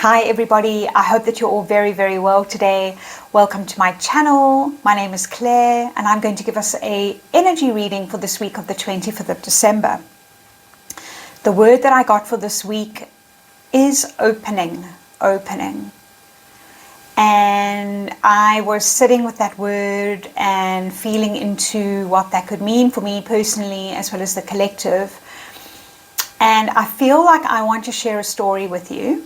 Hi everybody, I hope that you're all very, very well today. Welcome to my channel. My name is Claire and I'm going to give us a energy reading for this week of the 25th of December. The word that I got for this week is opening. And I was sitting with that word and feeling into what that could mean for me personally as well as the collective. And I feel like I want to share a story with you.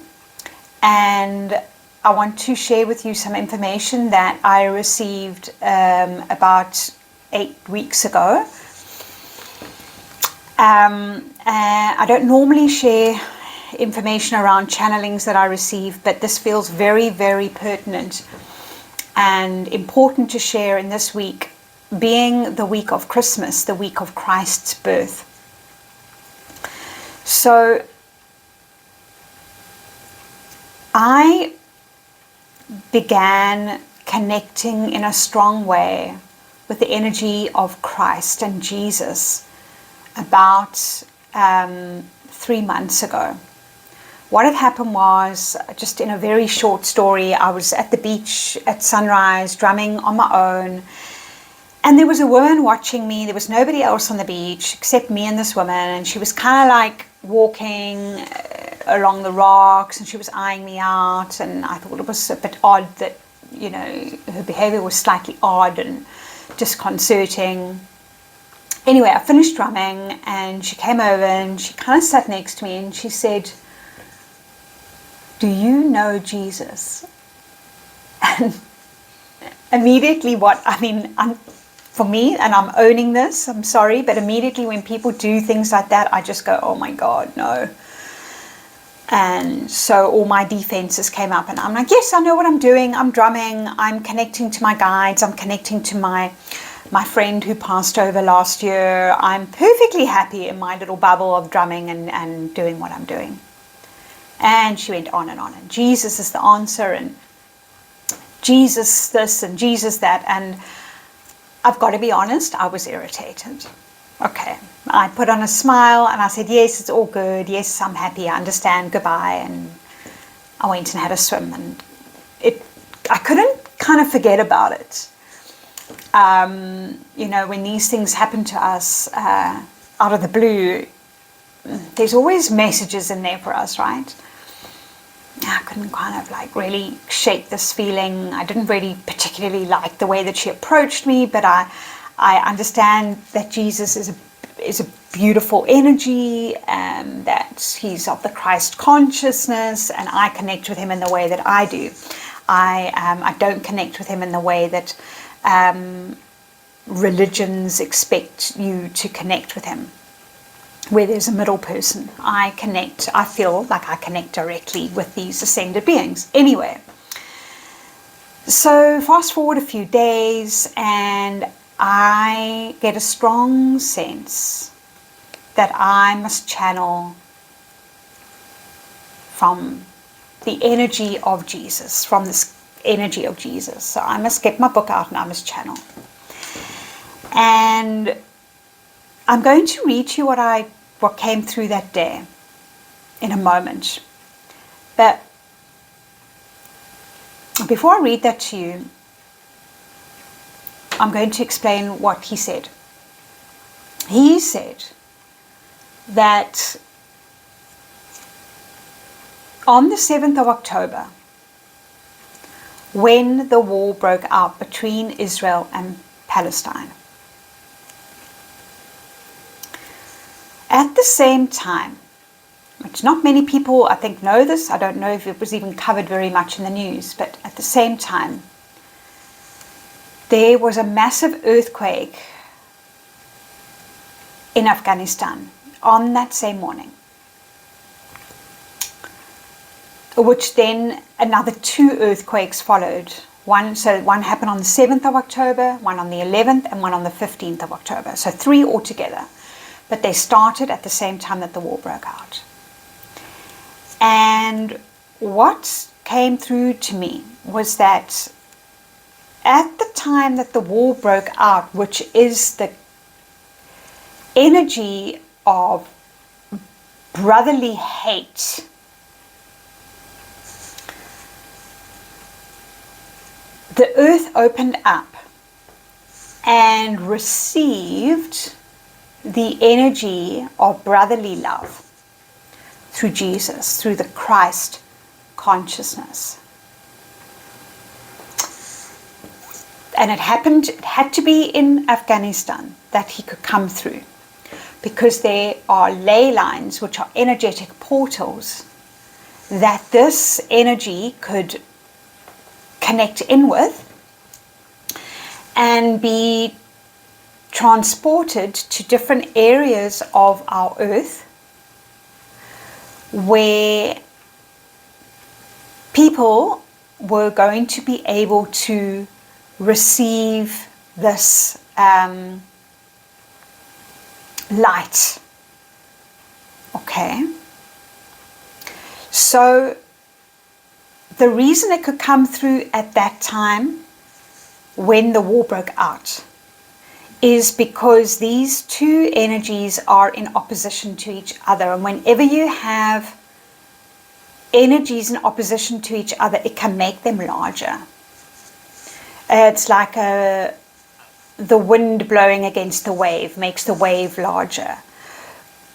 And I want to share with you some information that I received about 8 weeks ago. I don't normally share information around channelings that I receive, but this feels very, very pertinent and important to share in this week, being the week of Christmas, the week of Christ's birth. So I began connecting in a strong way with the energy of Christ and Jesus about 3 months ago. What had happened was, just in a very short story, I was at the beach at sunrise drumming on my own, and there was a woman watching me. There was nobody else on the beach except me and this woman, and she was kind of like walking along the rocks and she was eyeing me out, and I thought it was a bit odd that, you know, her behavior was slightly odd and disconcerting. Anyway, I finished drumming and she came over and she kind of sat next to me and she said, "Do you know Jesus?" And immediately for me, and I'm owning this, I'm sorry, but immediately when people do things like that, I just go, oh my God, no. And so all my defenses came up and I'm like, yes, I know what I'm doing. I'm drumming. I'm connecting to my guides. I'm connecting to my friend who passed over last year. I'm perfectly happy in my little bubble of drumming and doing what I'm doing. And she went on, and Jesus is the answer, and Jesus this and Jesus that. And I've got to be honest, I was irritated. Okay, I put on a smile and I said, yes, it's all good. Yes, I'm happy. I understand. Goodbye. And I went and had a swim, and I couldn't kind of forget about it. You know, when these things happen to us out of the blue, there's always messages in there for us, right? I couldn't kind of like really shake this feeling. I didn't really particularly like the way that she approached me, but I understand that Jesus is a beautiful energy, and that he's of the Christ consciousness, and I connect with him in the way that I do. I don't connect with him in the way that religions expect you to connect with him, where there's a middle person. I feel like I connect directly with these ascended beings. Anyway, so fast forward a few days and I get a strong sense that I must channel from the energy of Jesus, from this energy of Jesus. So I must get my book out and I must channel. And I'm going to read to you what came through that day in a moment. But before I read that to you, I'm going to explain what he said. He said that on the 7th of October, when the war broke out between Israel and Palestine, at the same time, which not many people I think know this, I don't know if it was even covered very much in the news, but at the same time, there was a massive earthquake in Afghanistan on that same morning, which then another 2 earthquakes followed. One happened on the 7th of October, one on the 11th, and one on the 15th of October. So 3 altogether. But they started at the same time that the war broke out. And what came through to me was that at the time that the war broke out, which is the energy of brotherly hate the earth opened up and received the energy of brotherly love through Jesus, through the Christ consciousness. And it had to be in Afghanistan that he could come through, because there are ley lines, which are energetic portals, that this energy could connect in with and be transported to different areas of our earth where people were going to be able to receive this light. Okay? So the reason it could come through at that time when the war broke out is because these two energies are in opposition to each other. And whenever you have energies in opposition to each other, it can make them larger. It's like the wind blowing against the wave makes the wave larger.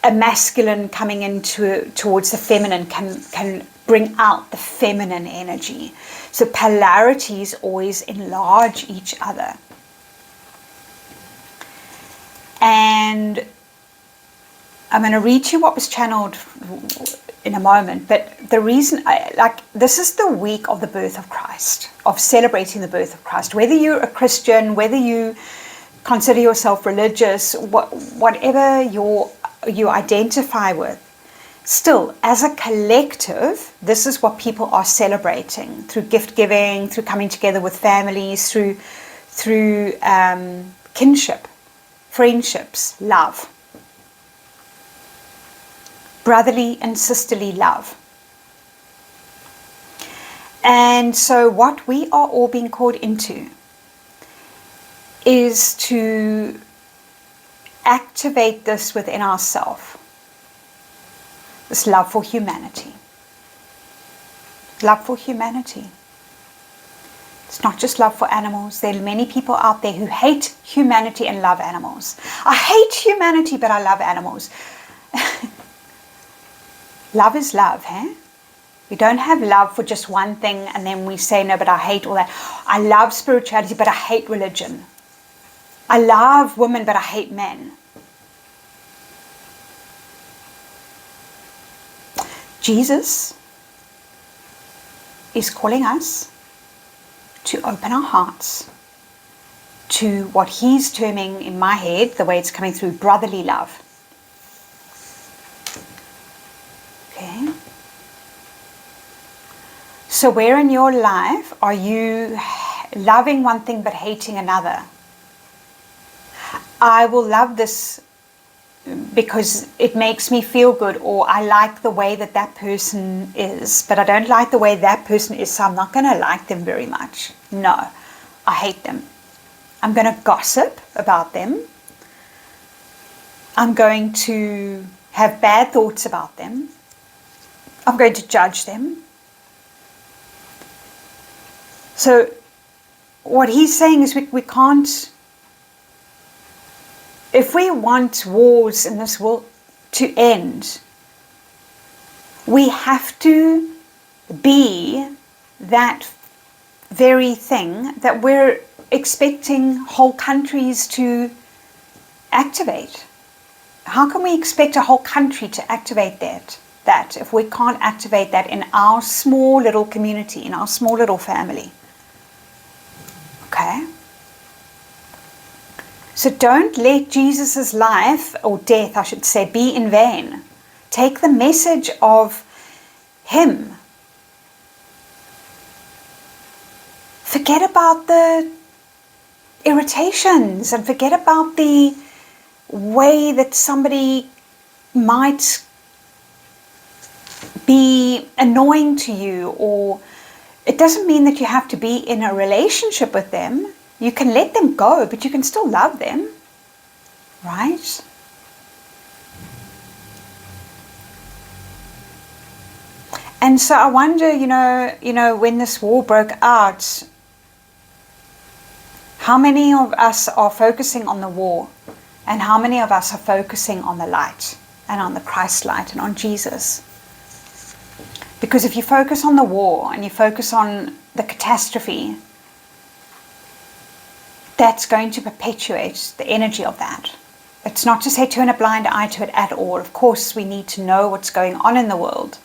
A masculine coming towards the feminine can bring out the feminine energy. So polarities always enlarge each other. And I'm going to read you what was channeled in a moment, but the reason, this is the week of the birth of Christ, of celebrating the birth of Christ. Whether you're a Christian, whether you consider yourself religious, whatever you identify with, still, as a collective, this is what people are celebrating through gift giving, through coming together with families, through kinship, friendships, love. Brotherly and sisterly love. And so what we are all being called into is to activate this within ourselves. This love for humanity. Love for humanity. It's not just love for animals. There are many people out there who hate humanity and love animals. I hate humanity, but I love animals. Love is love, eh? We don't have love for just one thing and then we say, no, but I hate all that. I love spirituality, but I hate religion. I love women, but I hate men. Jesus is calling us to open our hearts to what he's terming in my head, the way it's coming through, brotherly love. Okay. So where in your life are you loving one thing but hating another? I will love this because it makes me feel good, or I like the way that person is, but I don't like the way that person is, so I'm not going to like them very much. No, I hate them. I'm going to gossip about them. I'm going to have bad thoughts about them. I'm going to judge them. So what he's saying is we can't, if we want wars in this world to end, we have to be that very thing that we're expecting whole countries to activate. How can we expect a whole country to activate that if we can't activate that in our small little community, in our small little family? Okay? So don't let Jesus' life, or death I should say, be in vain. Take the message of him. Forget about the irritations and forget about the way that somebody might be annoying to you, or it doesn't mean that you have to be in a relationship with them. You can let them go, but you can still love them, right? And so I wonder, you know, when this war broke out, How many of us are focusing on the war? And how many of us are focusing on the light and on the Christ light and on Jesus? Because if you focus on the war and you focus on the catastrophe, that's going to perpetuate the energy of that. It's not to say turn a blind eye to it at all. Of course, we need to know what's going on in the world.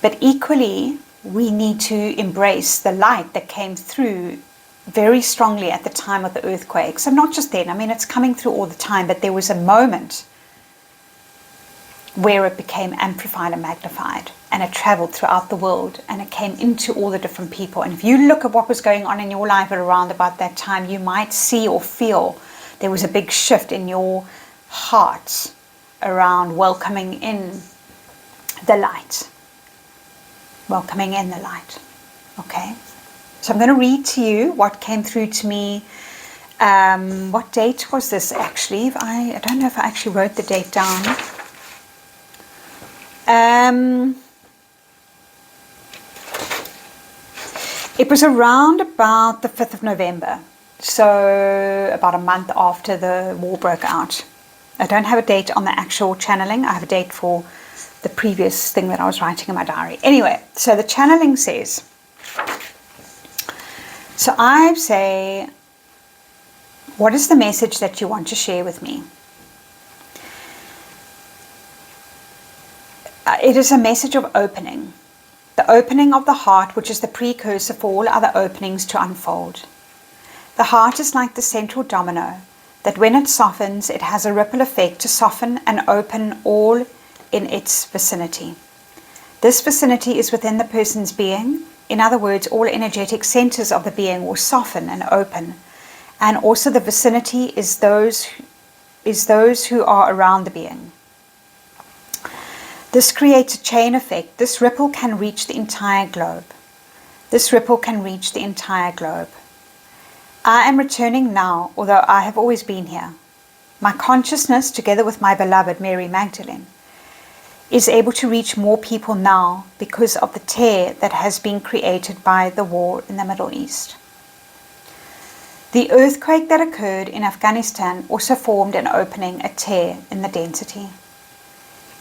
But equally, we need to embrace the light that came through very strongly at the time of the earthquakes. And not just then, I mean, it's coming through all the time, but there was a moment where it became amplified and magnified, and it traveled throughout the world, and it came into all the different people. And if you look at what was going on in your life at around about that time, you might see or feel there was a big shift in your heart around welcoming in the light. Welcoming in the light. Okay? So I'm going to read to you what came through to me. What date was this actually? I don't know if I actually wrote the date down. It was around about the 5th of November. So about a month after the war broke out. I don't have a date on the actual channeling. I have a date for the previous thing that I was writing in my diary. Anyway, so the channeling says, so I say, what is the message that you want to share with me? It is a message of opening. The opening of the heart, which is the precursor for all other openings to unfold. The heart is like the central domino, that when it softens, it has a ripple effect to soften and open all in its vicinity. This vicinity is within the person's being. In other words, all energetic centers of the being will soften and open. And also the vicinity is those who are around the being. This creates a chain effect. This ripple can reach the entire globe. This ripple can reach the entire globe. I am returning now, although I have always been here. My consciousness, together with my beloved Mary Magdalene, is able to reach more people now because of the tear that has been created by the war in the Middle East. The earthquake that occurred in Afghanistan also formed an opening, a tear in the density.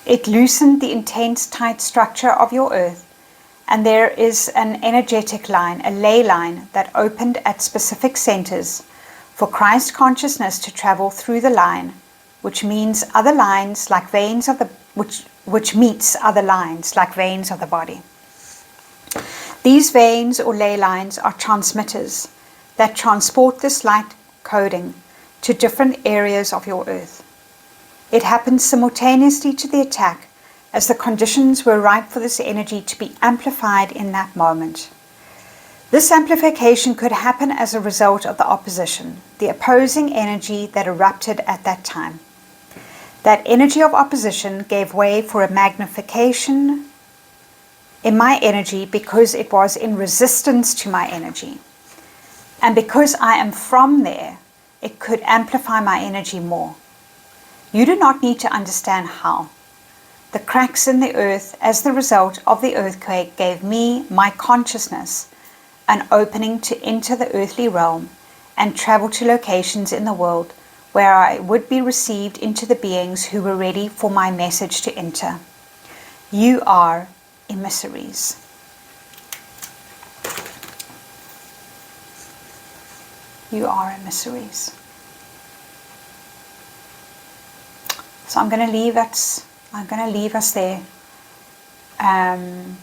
It loosened the intense, tight structure of your earth, and there is an energetic line, a ley line, that opened at specific centers for Christ consciousness to travel through the line, which means other lines like veins of the which meets other lines like veins of the body. These veins or ley lines are transmitters that transport this light coding to different areas of your earth. It happens simultaneously to the attack, as the conditions were ripe for this energy to be amplified in that moment. This amplification could happen as a result of the opposition, the opposing energy that erupted at that time. That energy of opposition gave way for a magnification in my energy because it was in resistance to my energy. And because I am from there, it could amplify my energy more. You do not need to understand how. The cracks in the earth as the result of the earthquake gave me, my consciousness, an opening to enter the earthly realm and travel to locations in the world where I would be received into the beings who were ready for my message to enter. You are emissaries. You are emissaries. So I'm going to leave us there. And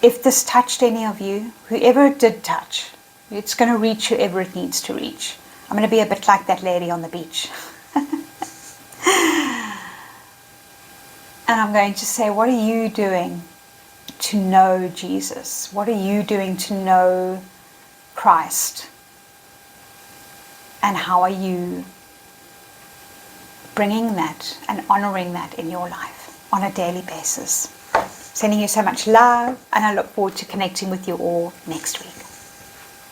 if this touched any of you, whoever it did touch, it's going to reach whoever it needs to reach. I'm going to be a bit like that lady on the beach. And I'm going to say, what are you doing to know Jesus? What are you doing to know Christ? And how are you bringing that and honoring that in your life on a daily basis? Sending you so much love, and I look forward to connecting with you all next week.